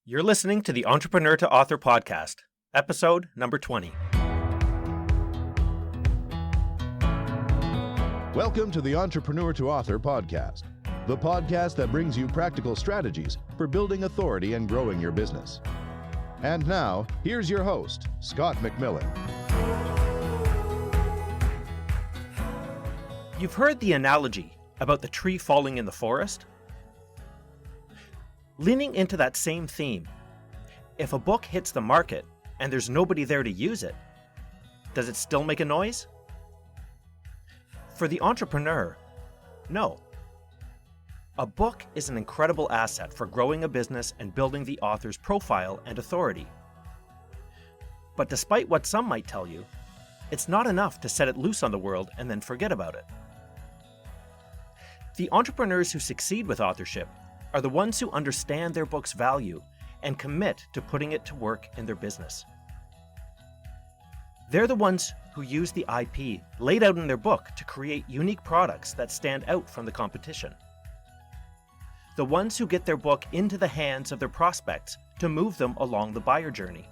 You're listening to the Entrepreneur to Author podcast, episode number 20. Welcome to the Entrepreneur to Author podcast, the podcast that brings you practical strategies for building authority and growing your business. And now, here's your host, Scott McMillan. You've heard the analogy about the tree falling in the forest? Leaning into that same theme, if a book hits the market and there's nobody there to use it, does it still make a noise? For the entrepreneur, no. A book is an incredible asset for growing a business and building the author's profile and authority. But despite what some might tell you, it's not enough to set it loose on the world and then forget about it. The entrepreneurs who succeed with authorship are the ones who understand their book's value and commit to putting it to work in their business. They're the ones who use the IP laid out in their book to create unique products that stand out from the competition. The ones who get their book into the hands of their prospects to move them along the buyer journey.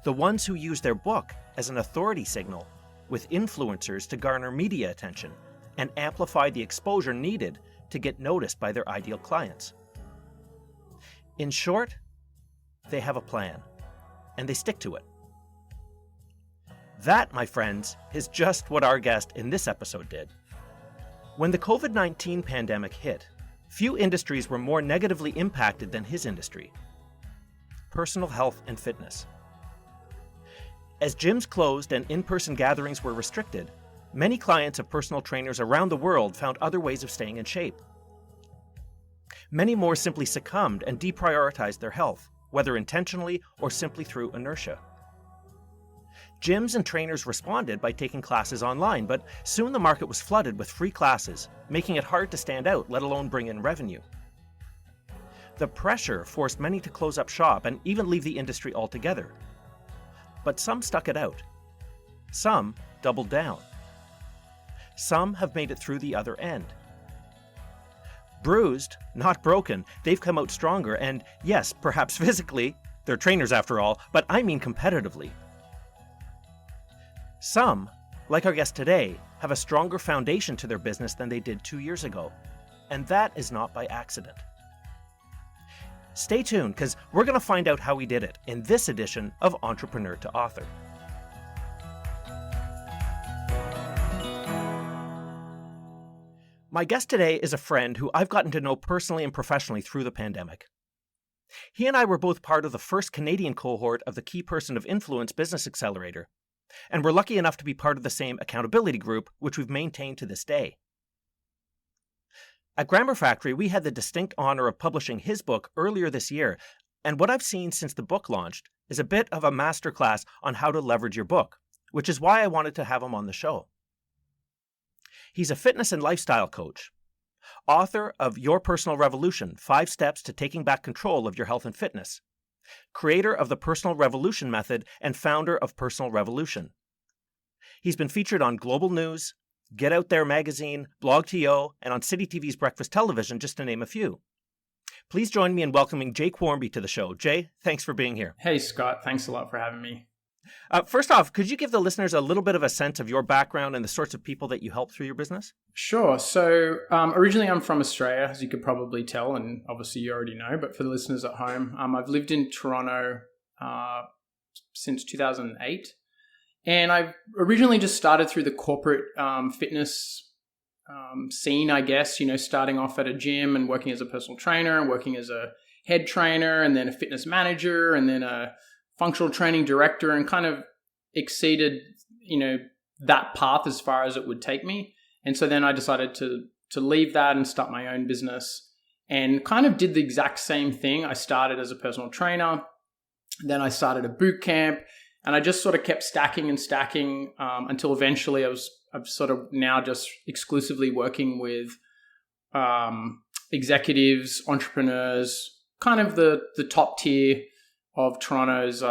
The ones who use their book as an authority signal with influencers to garner media attention and amplify the exposure needed to get noticed by their ideal clients. In short, they have a plan, and they stick to it. That, my friends, is just what our guest in this episode did. When the COVID-19 pandemic hit, few industries were more negatively impacted than his industry: personal health and fitness. As gyms closed and in-person gatherings were restricted, many clients of personal trainers around the world found other ways of staying in shape. Many more simply succumbed and deprioritized their health, whether intentionally or simply through inertia. Gyms and trainers responded by taking classes online, but soon the market was flooded with free classes, making it hard to stand out, let alone bring in revenue. The pressure forced many to close up shop and even leave the industry altogether. But some stuck it out. Some doubled down. Some have made it through the other end. Bruised, not broken, they've come out stronger, and yes, perhaps physically, they're trainers after all, but I mean competitively. Some, like our guest today, have a stronger foundation to their business than they did 2 years ago, and that is not by accident. Stay tuned, because we're going to find out how he did it in this edition of Entrepreneur to Author. My guest today is a friend who I've gotten to know personally and professionally through the pandemic. He and I were both part of the first Canadian cohort of the Key Person of Influence Business Accelerator, and we're lucky enough to be part of the same accountability group, which we've maintained to this day. At Grammar Factory, we had the distinct honor of publishing his book earlier this year, and what I've seen since the book launched is a bit of a masterclass on how to leverage your book, which is why I wanted to have him on the show. He's a fitness and lifestyle coach, author of Your Personal Revolution: 5 Steps to Taking Back Control of Your Health and Fitness, creator of the Personal Revolution Method, and founder of Personal Revolution. He's been featured on Global News, Get Out There magazine, Blog.to, and on City TV's Breakfast Television, just to name a few. Please join me in welcoming Jay Quarmby to the show. Jay, thanks for being here. Hey, Scott. Thanks a lot for having me. First off, could you give the listeners a little bit of a sense of your background and the sorts of people that you help through your business? Sure. So originally I'm from Australia, as you could probably tell, and obviously you already know, but for the listeners at home, I've lived in Toronto since 2008. And I originally just started through the corporate fitness scene, I guess, starting off at a gym and working as a personal trainer and working as a head trainer and then a fitness manager and then a functional training director, and kind of exceeded, that path as far as it would take me. And so then I decided to leave that and start my own business, and kind of did the exact same thing. I started as a personal trainer, then I started a boot camp, and I just sort of kept stacking and stacking until eventually I'm sort of now just exclusively working with executives, entrepreneurs, kind of the top tier of Toronto's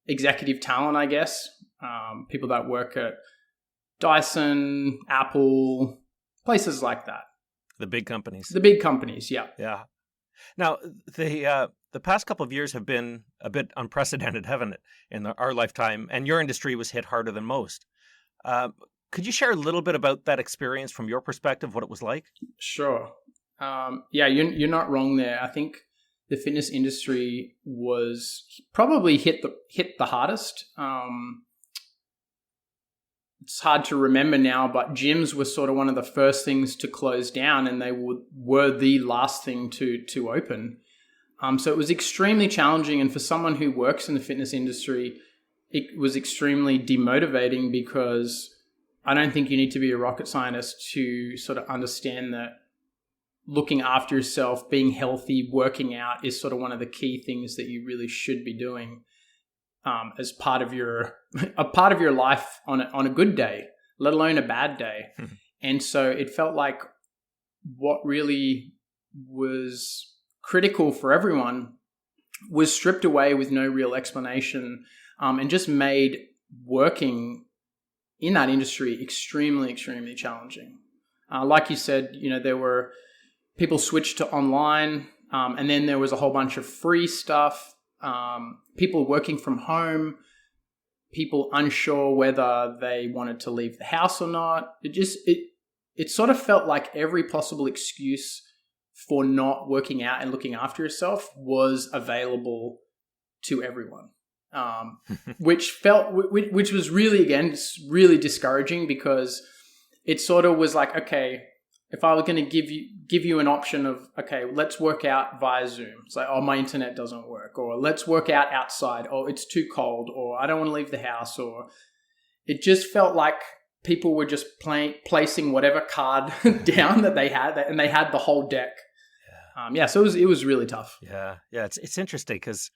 executive talent, I guess. People that work at Dyson, Apple, places like that. The big companies. The big companies, yeah. Yeah. Now, the past couple of years have been a bit unprecedented, haven't it, in our lifetime? And your industry was hit harder than most. Uh, could you share a little bit about that experience from your perspective, what it was like? Sure. Yeah, you're not wrong there. I think the fitness industry was probably hit the hardest. It's hard to remember now, but gyms were sort of one of the first things to close down, and they were the last thing to open. So it was extremely challenging, and for someone who works in the fitness industry, it was extremely demotivating, because I don't think you need to be a rocket scientist to sort of understand that looking after yourself, being healthy, working out is sort of one of the key things that you really should be doing as part of your life on a good day, let alone a bad day. And so it felt like what really was critical for everyone was stripped away with no real explanation, and just made working in that industry extremely, extremely challenging. Like you said, there were people switched to online, and then there was a whole bunch of free stuff. People working from home, people unsure whether they wanted to leave the house or not. It sort of felt like every possible excuse for not working out and looking after yourself was available to everyone. Which was really, again, really discouraging, because it sort of was like, okay, if I was going to give you an option of, okay, let's work out via Zoom. It's like, oh, my internet doesn't work, or let's work out outside, or it's too cold, or I don't want to leave the house, or it just felt like people were just placing whatever card down that they had, and they had the whole deck. Yeah. So it was really tough. Yeah. It's interesting, because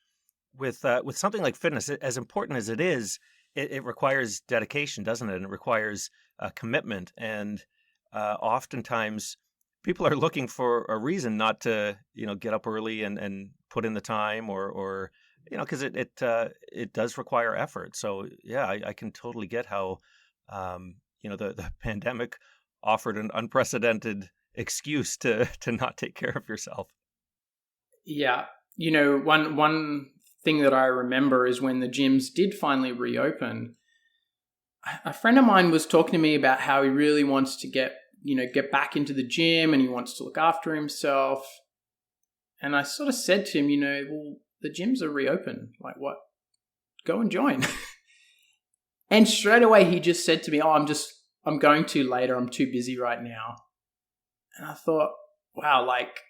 with something like fitness, as important as it is, it requires dedication, doesn't it? And it requires commitment. And oftentimes people are looking for a reason not to, get up early and put in the time, or because it does require effort. So yeah, I can totally get how, the pandemic offered an unprecedented excuse to not take care of yourself. Yeah. One thing that I remember is when the gyms did finally reopen, a friend of mine was talking to me about how he really wants to get back into the gym, and he wants to look after himself. And I sort of said to him, well, the gyms are reopen. Like, what? Go and join. And straight away he just said to me, oh, I'm going to later. I'm too busy right now. And I thought, wow, like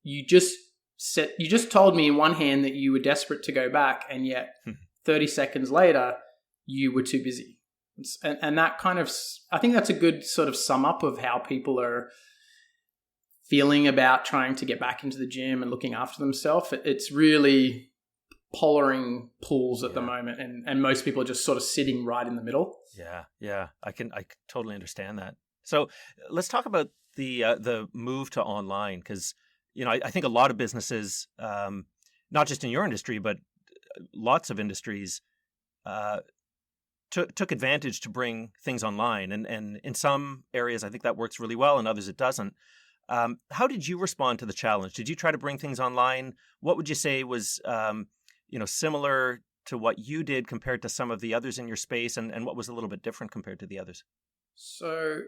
you just told me in one hand that you were desperate to go back, and yet 30 seconds later you were too busy. And that kind of, I think that's a good sort of sum up of how people are feeling about trying to get back into the gym and looking after themselves. It's really polaring pools at the moment, and most people are just sort of sitting right in the middle. Yeah. I totally understand that. So let's talk about the move to online, because I think a lot of businesses, not just in your industry, but lots of industries, took advantage to bring things online, and in some areas I think that works really well, in others it doesn't. How did you respond to the challenge? Did you try to bring things online? What would you say was similar to what you did compared to some of the others in your space, and what was a little bit different compared to the others? So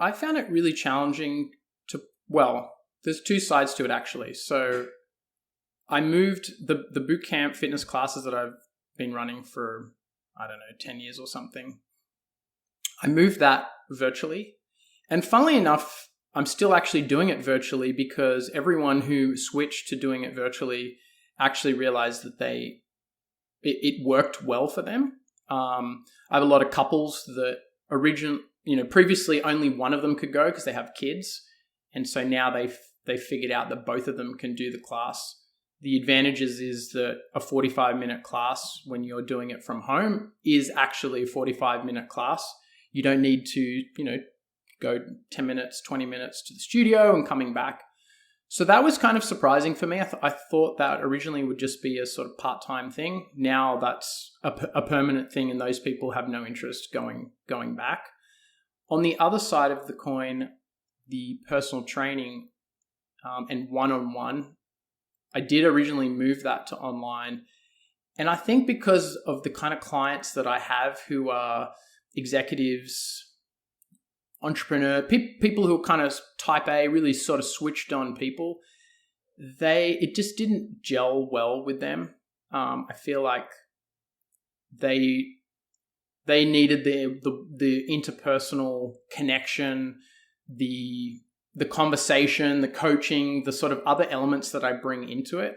I found it really challenging there's two sides to it, actually. So I moved the boot camp fitness classes that I've been running for, 10 years or something. I moved that virtually. And funnily enough, I'm still actually doing it virtually, because everyone who switched to doing it virtually actually realized that it worked well for them. I have a lot of couples that previously only one of them could go because they have kids. And so now they figured out that both of them can do the class. The advantages is that a 45-minute class, when you're doing it from home, is actually a 45-minute class. You don't need to, go 10 minutes, 20 minutes to the studio and coming back. So that was kind of surprising for me. I thought that originally would just be a sort of part-time thing. Now that's a permanent thing, and those people have no interest going back. On the other side of the coin, the personal training and one-on-one I did originally move that to online. And I think because of the kind of clients that I have who are executives, entrepreneur, people who are kind of type A, really sort of switched on people, it just didn't gel well with them. I feel like they needed the interpersonal connection, the conversation, the coaching, the sort of other elements that I bring into it.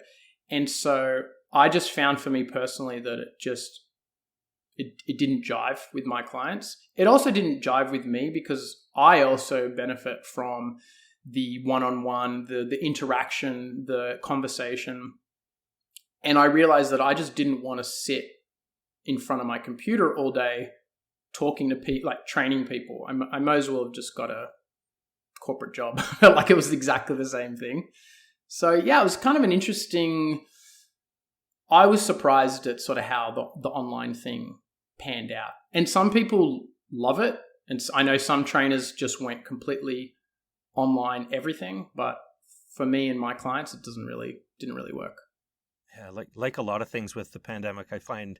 And so I just found for me personally that it didn't jive with my clients. It also didn't jive with me because I also benefit from the one-on-one, the interaction, the conversation. And I realized that I just didn't want to sit in front of my computer all day talking to people, like training people. I might as well have just got a corporate job. Felt like it was exactly the same thing. So yeah, it was kind of an interesting... I was surprised at sort of how the online thing panned out. And some people love it. And I know some trainers just went completely online everything. But for me and my clients, it didn't really work. Yeah, like a lot of things with the pandemic, I find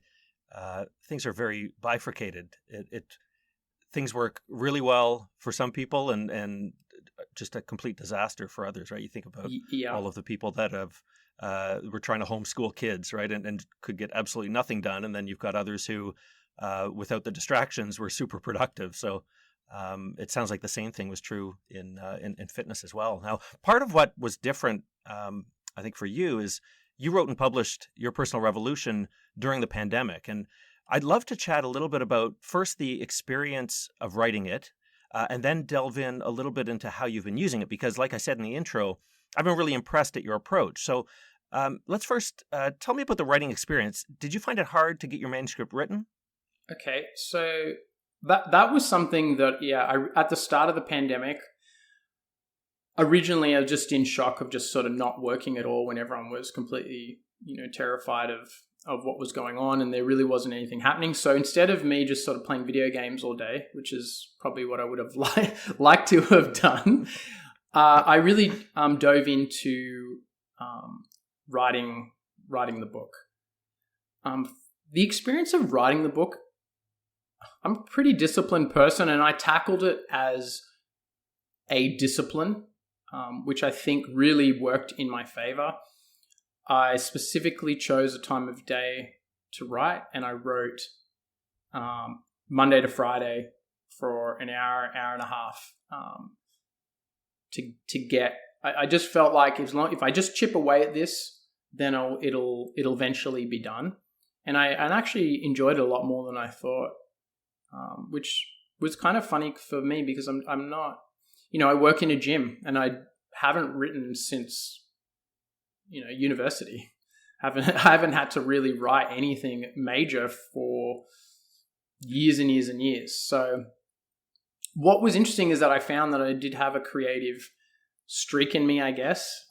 things are very bifurcated. Things work really well for some people and just a complete disaster for others, right? You think about all of the people that have were trying to homeschool kids, right? And could get absolutely nothing done. And then you've got others who, without the distractions, were super productive. So it sounds like the same thing was true in fitness as well. Now, part of what was different, I think, for you is you wrote and published Your Personal Revolution during the pandemic. And I'd love to chat a little bit about first the experience of writing it, and then delve in a little bit into how you've been using it. Because like I said in the intro, I've been really impressed at your approach. So let's first tell me about the writing experience. Did you find it hard to get your manuscript written? Okay, so that was something that, at the start of the pandemic, originally I was just in shock of just sort of not working at all when everyone was completely, terrified of what was going on and there really wasn't anything happening. So instead of me just sort of playing video games all day, which is probably what I would have liked to have done, I really dove into writing the book. The experience of writing the book, I'm a pretty disciplined person and I tackled it as a discipline, which I think really worked in my favor. I specifically chose a time of day to write and I wrote Monday to Friday for an hour and a half to get... I just felt like if I just chip away at this, then it'll eventually be done. And I actually enjoyed it a lot more than I thought, which was kind of funny for me because I'm not, I work in a gym and I haven't written since, university. I haven't had to really write anything major for years and years and years. So what was interesting is that I found that I did have a creative streak in me, I guess,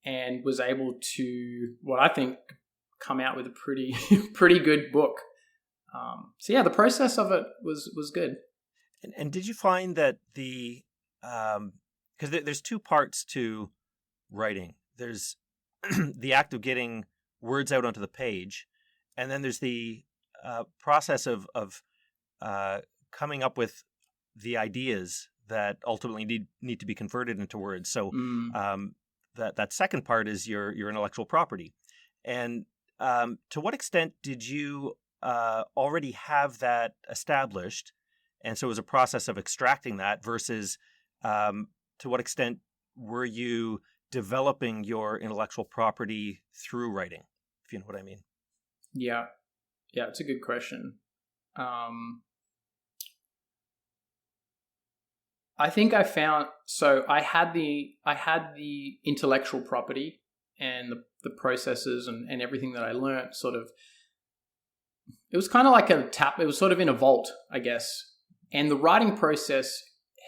and was able to, what I think, come out with a pretty good book. So yeah, the process of it was good. And did you find that because there's two parts to writing. There's the act of getting words out onto the page, and then there's the process of coming up with the ideas that ultimately need to be converted into words. So that second part is your intellectual property. And to what extent did you already have that established? And so it was a process of extracting that versus to what extent were you developing your intellectual property through writing, if you know what I mean? Yeah, it's a good question. I think I found, so I had the intellectual property and the processes and everything that I learned sort of, it was kind of like it was sort of in a vault, I guess. And the writing process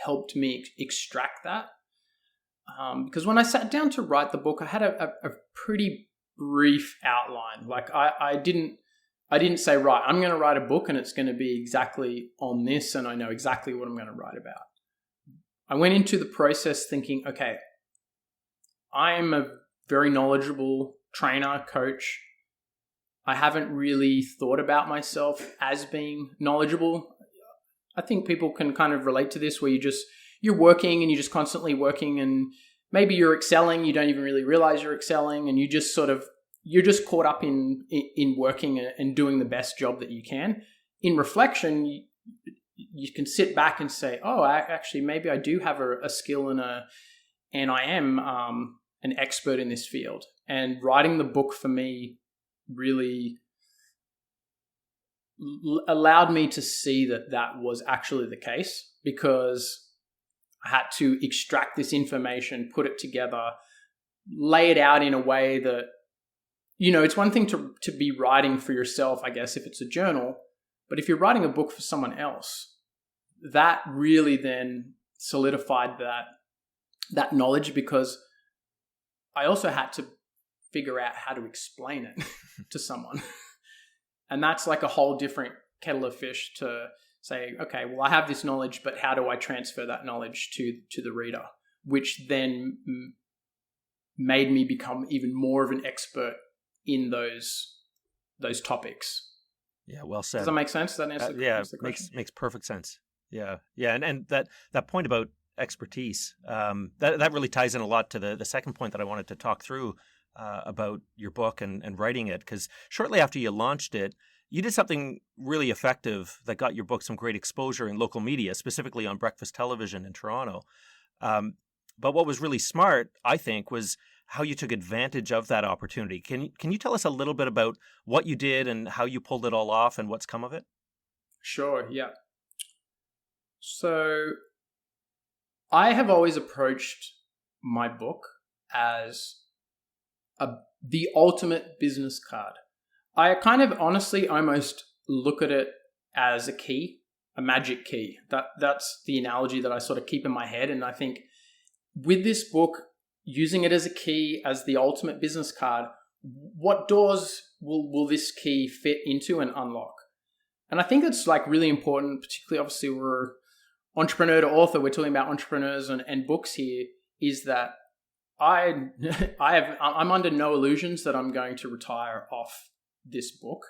helped me extract that. Because when I sat down to write the book, I had a pretty brief outline. Like I didn't say, right, I'm going to write a book and it's going to be exactly on this and I know exactly what I'm going to write about. I went into the process thinking, okay, I'm a very knowledgeable trainer, coach. I haven't really thought about myself as being knowledgeable. I think people can kind of relate to this, where you're working and you're just constantly working, and maybe you're excelling, you don't even really realize you're excelling, and you're just caught up in working and doing the best job that you can. In reflection, you can sit back and say, oh, actually, maybe I do have a skill and I am an expert in this field. And writing the book for me really allowed me to see that was actually the case, because I had to extract this information, put it together, lay it out in a way that, it's one thing to be writing for yourself, I guess, if it's a journal, but if you're writing a book for someone else, that really then solidified that knowledge, because I also had to figure out how to explain it to someone. And that's like a whole different kettle of fish to say, okay, well, I have this knowledge, but how do I transfer that knowledge to the reader? Which then made me become even more of an expert in those topics. Yeah, well said. Does that make sense? Does that answer the question? makes perfect sense. Yeah. And that point about expertise, that really ties in a lot to the second point that I wanted to talk through about your book and writing it, because shortly after you launched it, you did something really effective that got your book some great exposure in local media, specifically on breakfast television in Toronto. But what was really smart, I think, was how you took advantage of that opportunity. Can you tell us a little bit about what you did and how you pulled it all off and what's come of it? Sure, yeah. So I have always approached my book as the ultimate business card. I kind of honestly almost look at it as a key, a magic key. That's the analogy that I sort of keep in my head. And I think with this book, using it as a key, as the ultimate business card, what doors will this key fit into and unlock? And I think it's like really important, particularly obviously we're entrepreneur to author, we're talking about entrepreneurs and books here, is that I'm under no illusions that I'm going to retire off this book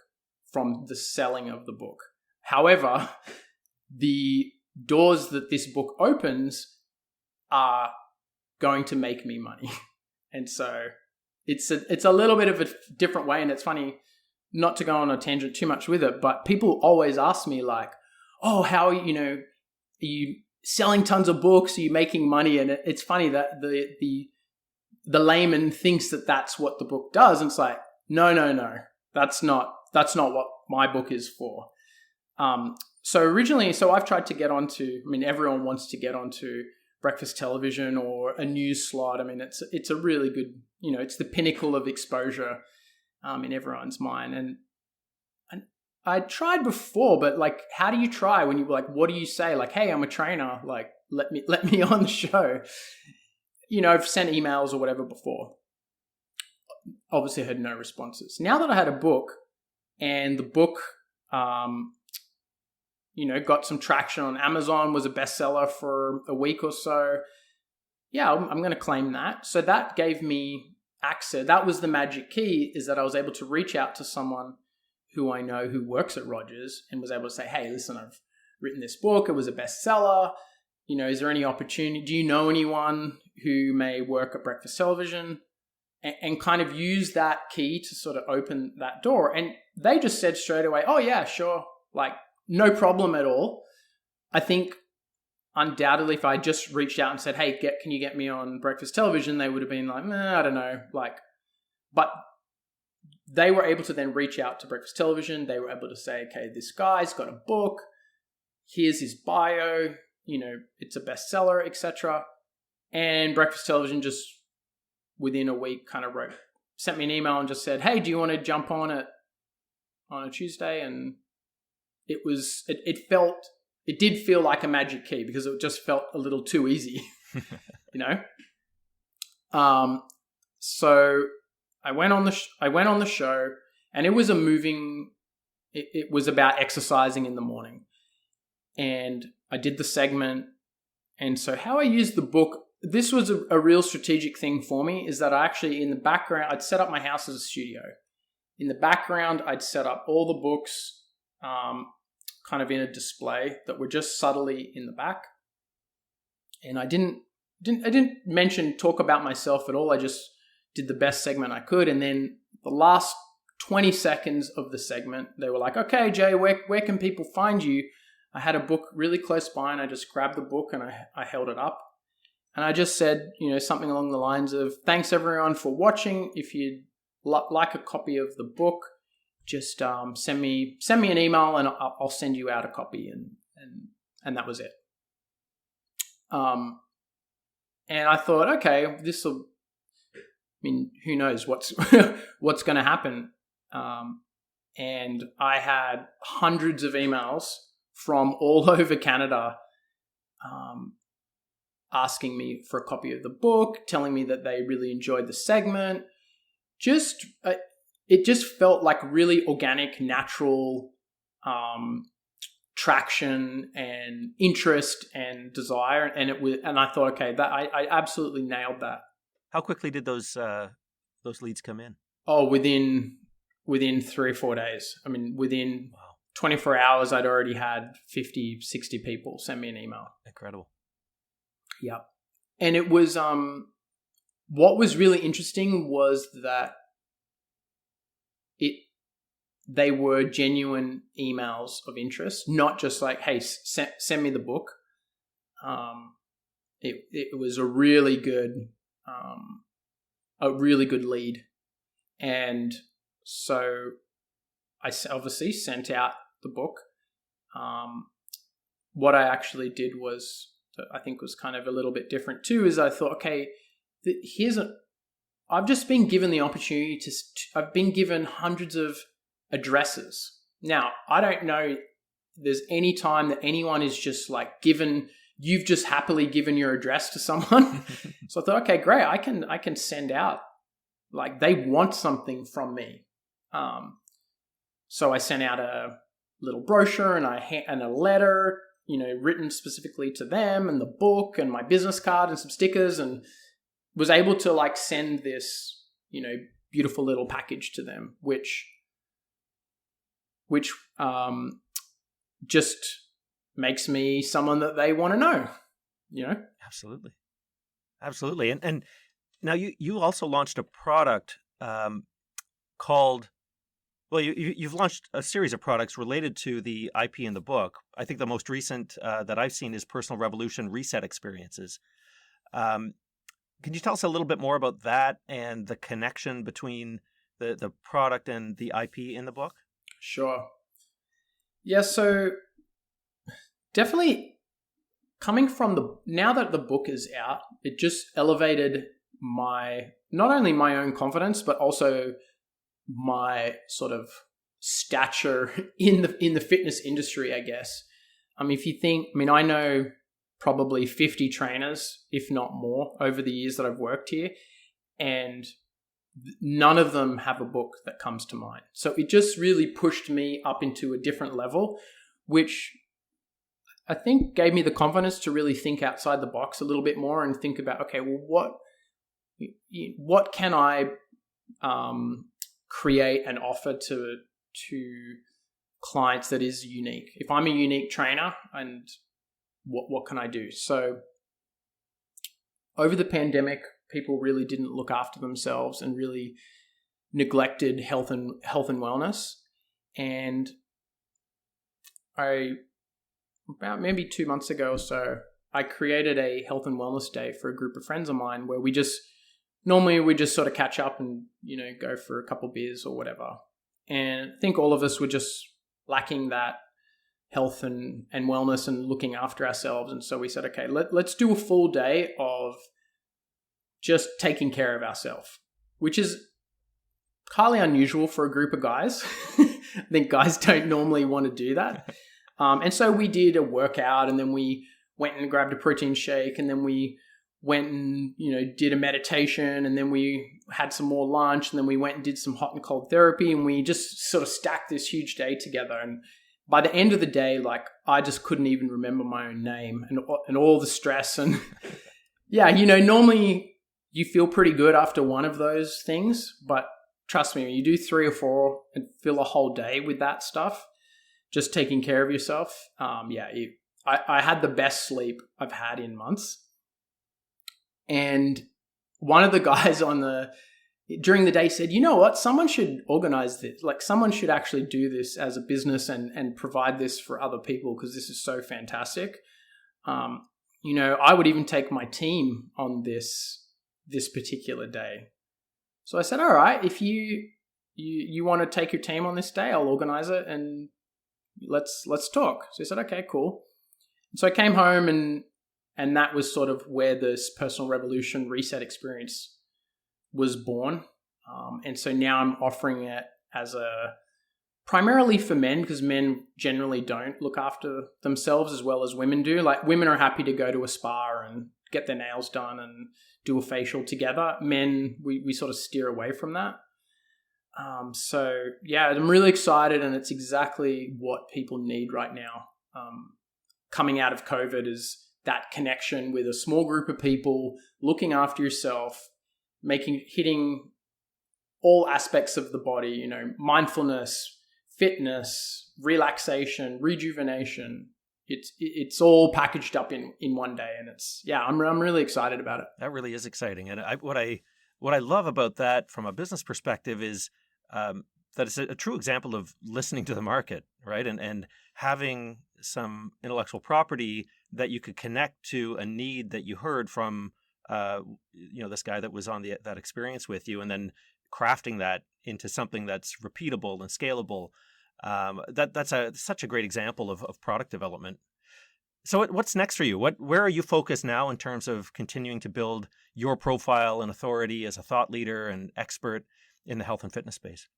from the selling of the book. However, the doors that this book opens are going to make me money. And so it's a little bit of a different way. And it's funny, not to go on a tangent too much with it, but people always ask me like, oh, how, are you selling tons of books? Are you making money? And it's funny that the layman thinks that that's what the book does. And it's like, no, that's not what my book is for. So I've tried to get onto, everyone wants to get onto breakfast television or a news slot. It's a really good, it's the pinnacle of exposure in everyone's mind. And I tried before, but like, how do you try when you like, what do you say? Like, hey, I'm a trainer. Like, let me on the show. I've sent emails or whatever before. Obviously I had no responses. Now that I had a book and the book, got some traction on Amazon, was a bestseller for a week or so. Yeah, I'm going to claim that. So that gave me access. That was the magic key, is that I was able to reach out to someone who I know who works at Rogers and was able to say, hey, listen, I've written this book. It was a bestseller. Is there any opportunity? Do you know anyone who may work at breakfast television? And kind of use that key to sort of open that door. And they just said straight away, oh yeah, sure. Like, no problem at all. I think undoubtedly if I just reached out and said, hey, can you get me on breakfast television? They would have been like, I don't know. But they were able to then reach out to breakfast television. They were able to say, okay, this guy's got a book. Here's his bio. It's a bestseller, etc. And breakfast television just within a week kind of sent me an email and just said, hey, do you want to jump on it on a Tuesday? And it did feel like a magic key, because it just felt a little too easy, So I went on the show, and it was it was about exercising in the morning, and I did the segment. And so how I used the book this was a real strategic thing for me, is that I actually, in the background, I'd set up my house as a studio. In the background, I'd set up all the books kind of in a display that were just subtly in the back. And I didn't talk about myself at all. I just did the best segment I could. And then the last 20 seconds of the segment, they were like, okay, Jay, where can people find you? I had a book really close by, and I just grabbed the book and I held it up. And I just said, something along the lines of, thanks everyone for watching. If you'd like a copy of the book, just send me an email and I'll send you out a copy. And that was it. And I thought, okay, who knows what's what's going to happen. And I had hundreds of emails from all over Canada asking me for a copy of the book, telling me that they really enjoyed the segment. It just felt like really organic, natural traction and interest and desire, and I thought, okay, that I absolutely nailed that. How quickly did those leads come in? Oh, within 3 or 4 days. I mean, within 24 hours, I'd already had 50, 60 people send me an email. Incredible. Yeah. And it was, what was really interesting was that they were genuine emails of interest, not just like, hey, send me the book. It was a really good lead. And so I obviously sent out the book. What I actually did was, I think was kind of a little bit different too, is I thought, okay, I've just been given the opportunity I've been given hundreds of addresses. Now, I don't know there's any time that anyone is just like you've just happily given your address to someone. So I thought, okay, great. I can send out, like, they want something from me. So I sent out a little brochure and a letter, written specifically to them, and the book and my business card and some stickers, and was able to like send this, beautiful little package to them, which just makes me someone that they want to know, Absolutely. And now you also launched a product called, well, you've launched a series of products related to the IP in the book. I think the most recent that I've seen is Personal Revolution Reset Experiences. Can you tell us a little bit more about that and the connection between the product and the IP in the book? Sure. Yeah, so definitely coming from now that the book is out, it just elevated not only my own confidence, but also my sort of stature in the fitness industry, I guess. If you think, I know probably 50 trainers, if not more, over the years that I've worked here, and none of them have a book that comes to mind. So it just really pushed me up into a different level, which I think gave me the confidence to really think outside the box a little bit more and think about, okay, well, what can I create and offer to clients that is unique? If I'm a unique trainer, and what can I do? So over the pandemic, people really didn't look after themselves and really neglected health and wellness. And about maybe 2 months ago or so, I created a health and wellness day for a group of friends of mine where we just sort of catch up and, go for a couple beers or whatever. And I think all of us were just lacking that health and wellness and looking after ourselves. And so we said, okay, let's do a full day of just taking care of ourselves, which is highly unusual for a group of guys. I think guys don't normally want to do that. And so we did a workout, and then we went and grabbed a protein shake, and then we went and, did a meditation, and then we had some more lunch, and then we went and did some hot and cold therapy, and we just sort of stacked this huge day together. And by the end of the day, like, I just couldn't even remember my own name and all the stress. And yeah, normally you feel pretty good after one of those things, but trust me, when you do 3 or 4 and fill a whole day with that stuff, just taking care of yourself, I had the best sleep I've had in months. And one of the guys during the day said, you know what, someone should organize this. Like, someone should actually do this as a business and provide this for other people, because this is so fantastic. I would even take my team on this particular day. So I said, all right, if you want to take your team on this day, I'll organize it and let's talk. So he said, okay, cool. So I came home and that was sort of where this personal revolution reset experience was born. And so now I'm offering it as primarily for men, because men generally don't look after themselves as well as women do. Like, women are happy to go to a spa and get their nails done and do a facial together. Men, we sort of steer away from that. So yeah, I'm really excited, and it's exactly what people need right now. Coming out of COVID is that connection with a small group of people, looking after yourself, hitting all aspects of the body, mindfulness, fitness, relaxation, rejuvenation. It's all packaged up in one day, and I'm really excited about it. That really is exciting. And what I love about that from a business perspective is that it's a true example of listening to the market, right? And having some intellectual property that you could connect to a need that you heard from this guy that was on that experience with you, and then crafting that into something that's repeatable and scalable. That's such a great example of product development. So what's next for you? Where are you focused now in terms of continuing to build your profile and authority as a thought leader and expert in the health and fitness space?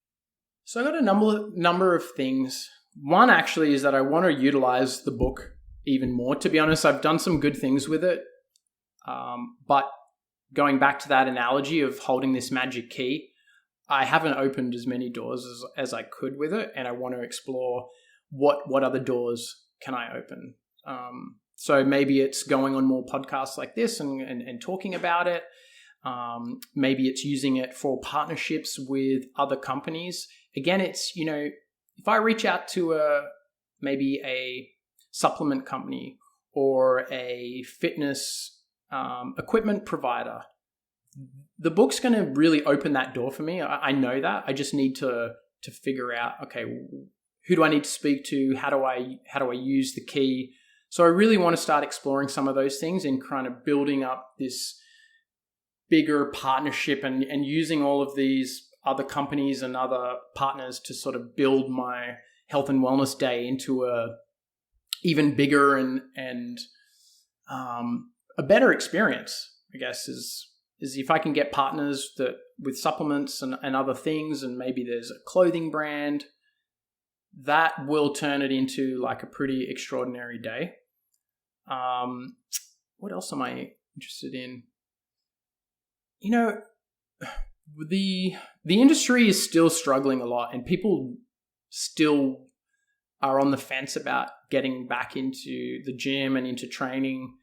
So I got a number of things. One actually is that I want to utilize the book even more. To be honest, I've done some good things with it. But going back to that analogy of holding this magic key, I haven't opened as many doors as I could with it, and I want to explore what other doors can I open. So maybe it's going on more podcasts like this and talking about it. Maybe it's using it for partnerships with other companies. Again, it's, if I reach out to maybe a supplement company or a fitness equipment provider, the book's going to really open that door for me. I know that. I just need to figure out, okay, who do I need to speak to? How do I use the key? So I really want to start exploring some of those things and kind of building up this bigger partnership and using all of these other companies and other partners to sort of build my health and wellness day into a even bigger and a better experience, I guess, is if I can get partners that with supplements and other things, and maybe there's a clothing brand, that will turn it into like a pretty extraordinary day. What else am I interested in? The industry is still struggling a lot, and people still are on the fence about getting back into the gym and into training.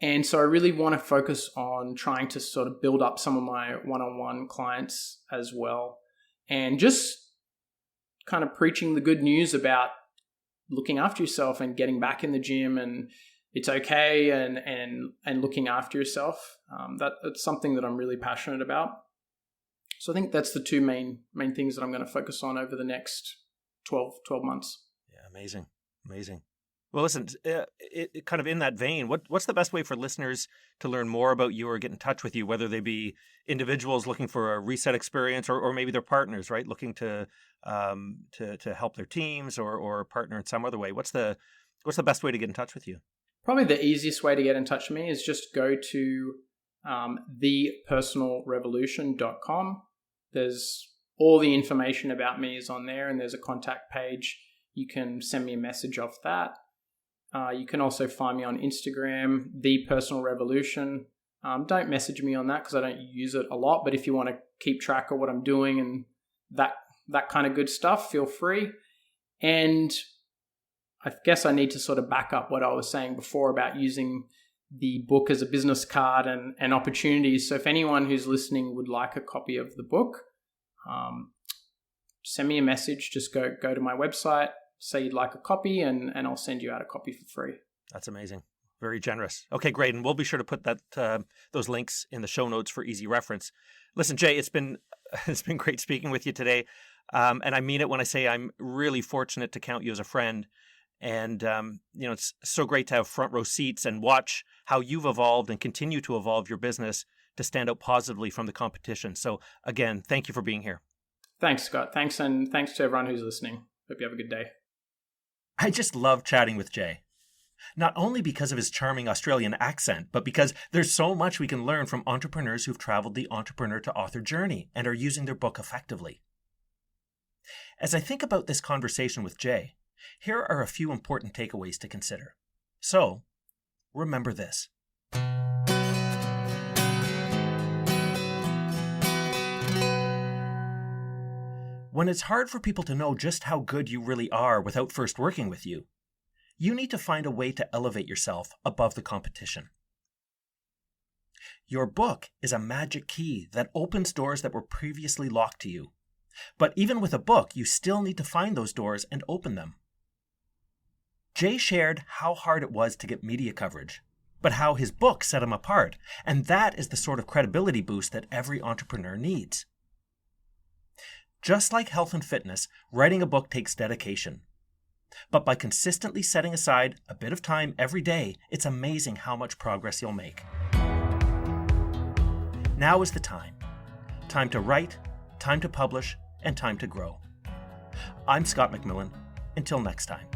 And so I really want to focus on trying to sort of build up some of my one-on-one clients as well, and just kind of preaching the good news about looking after yourself and getting back in the gym, and it's okay, and looking after yourself. That's something that I'm really passionate about. So I think that's the two main things that I'm going to focus on over the next 12 months. Yeah, amazing. Well, listen, it kind of in that vein, what's the best way for listeners to learn more about you or get in touch with you, whether they be individuals looking for a reset experience or maybe their partners, right, looking to help their teams or partner in some other way? What's the best way to get in touch with you? Probably the easiest way to get in touch with me is just go to thepersonalrevolution.com. There's all the information about me is on there, and there's a contact page. You can send me a message off that. You can also find me on Instagram, The Personal Revolution. Don't message me on that because I don't use it a lot, but if you want to keep track of what I'm doing and that kind of good stuff, feel free. And I guess I need to sort of back up what I was saying before about using the book as a business card and opportunities. So if anyone who's listening would like a copy of the book, send me a message. Just go to my website, say you'd like a copy, and I'll send you out a copy for free. That's amazing. Very generous. Okay, great. And we'll be sure to put those links in the show notes for easy reference. Listen, Jay, it's been great speaking with you today. And I mean it when I say I'm really fortunate to count you as a friend. And, it's so great to have front row seats and watch how you've evolved and continue to evolve your business to stand out positively from the competition. So again, thank you for being here. Thanks, Scott. Thanks. And thanks to everyone who's listening. Hope you have a good day. I just love chatting with Jay. Not only because of his charming Australian accent, but because there's so much we can learn from entrepreneurs who've traveled the entrepreneur to author journey and are using their book effectively. As I think about this conversation with Jay, here are a few important takeaways to consider. So, remember this. When it's hard for people to know just how good you really are without first working with you, you need to find a way to elevate yourself above the competition. Your book is a magic key that opens doors that were previously locked to you. But even with a book, you still need to find those doors and open them. Jay shared how hard it was to get media coverage, but how his book set him apart, and that is the sort of credibility boost that every entrepreneur needs. Just like health and fitness, writing a book takes dedication. But by consistently setting aside a bit of time every day, it's amazing how much progress you'll make. Now is the time. Time to write, time to publish, and time to grow. I'm Scott McMillan. Until next time.